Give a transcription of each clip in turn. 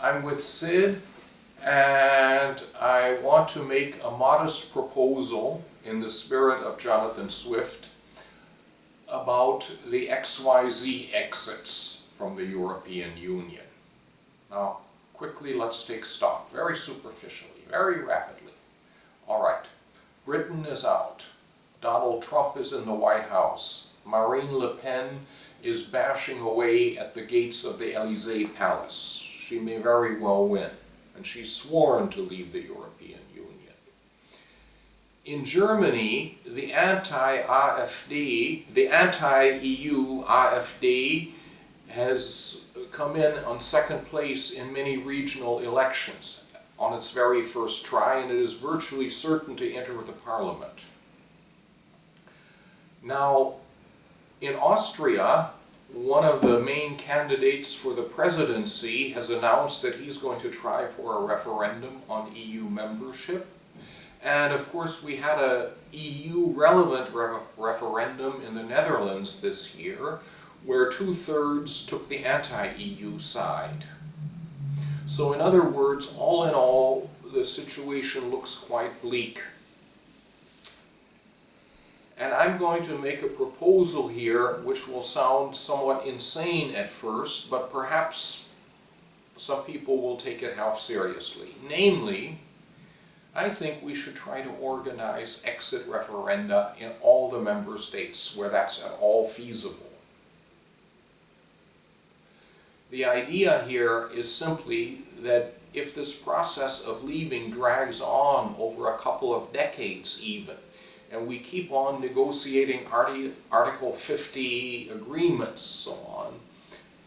I'm with SID, and I want to make a modest proposal in the spirit of Jonathan Swift about the XYZ exits from the European Union. Now, quickly, let's take stock, very superficially, very rapidly. All right, Britain is out. Donald Trump is in the White House. Marine Le Pen is bashing away at the gates of the Élysée Palace. She may very well win, and she's sworn to leave the European Union. In Germany, the anti-AfD, the anti-EU AfD has come in on second place in many regional elections on its very first try, and it is virtually certain to enter the parliament. Now, in Austria, one of the main candidates for the presidency has announced that he's going to try for a referendum on EU membership. And of course, we had a EU-relevant referendum in the Netherlands this year, where 2/3 took the anti-EU side. So in other words, all in all, the situation looks quite bleak. And I'm going to make a proposal here which will sound somewhat insane at first, but perhaps some people will take it half seriously. Namely, I think we should try to organize exit referenda in all the member states where that's at all feasible. The idea here is simply that if this process of leaving drags on over a couple of decades even, and we keep on negotiating Article 50 agreements, so on,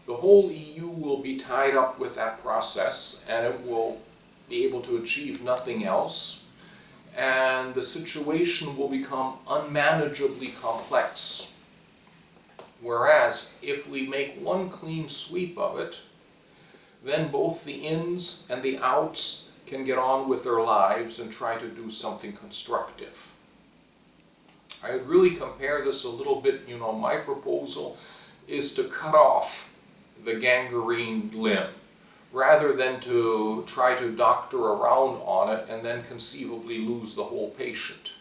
the whole EU will be tied up with that process, and it will be able to achieve nothing else, and the situation will become unmanageably complex. Whereas, if we make one clean sweep of it, then both the ins and the outs can get on with their lives and try to do something constructive. I would really compare this a little bit, my proposal is to cut off the gangrened limb, rather than to try to doctor around on it and then conceivably lose the whole patient.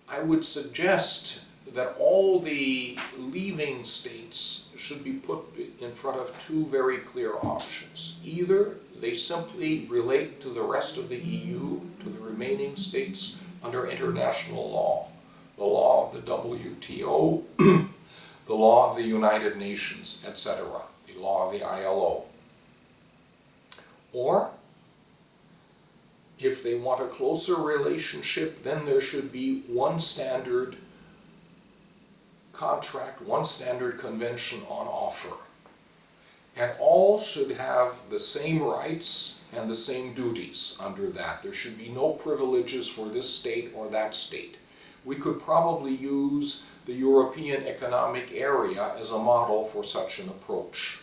I would suggest that all the leaving states should be put in front of two very clear options. Either they simply relate to the rest of the EU, to the remaining states, under international law, the law of the WTO, the law of the United Nations, etc., the law of the ILO. Or, if they want a closer relationship, then there should be one standard contract, one standard convention on offer. And all should have the same rights and the same duties under that. There should be no privileges for this state or that state. We could probably use the European Economic Area as a model for such an approach.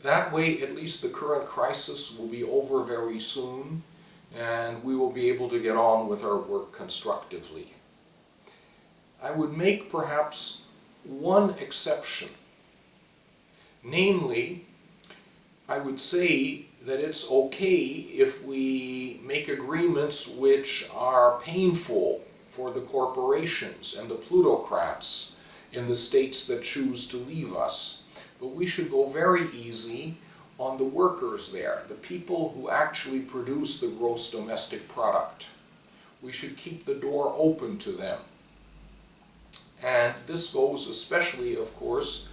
That way, at least the current crisis will be over very soon, and we will be able to get on with our work constructively. I would make perhaps one exception. Namely, I would say that it's okay if we make agreements which are painful for the corporations and the plutocrats in the states that choose to leave us. But we should go very easy on the workers there, the people who actually produce the gross domestic product. We should keep the door open to them. And this goes especially, of course,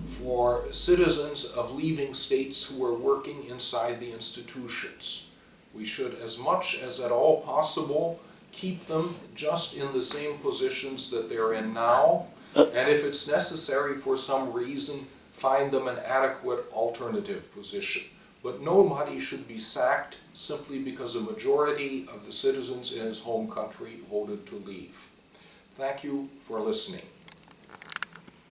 for citizens of leaving states who are working inside the institutions. We should, as much as at all possible, keep them just in the same positions that they're in now, and if it's necessary for some reason, find them an adequate alternative position. But nobody should be sacked simply because a majority of the citizens in his home country voted to leave. Thank you for listening.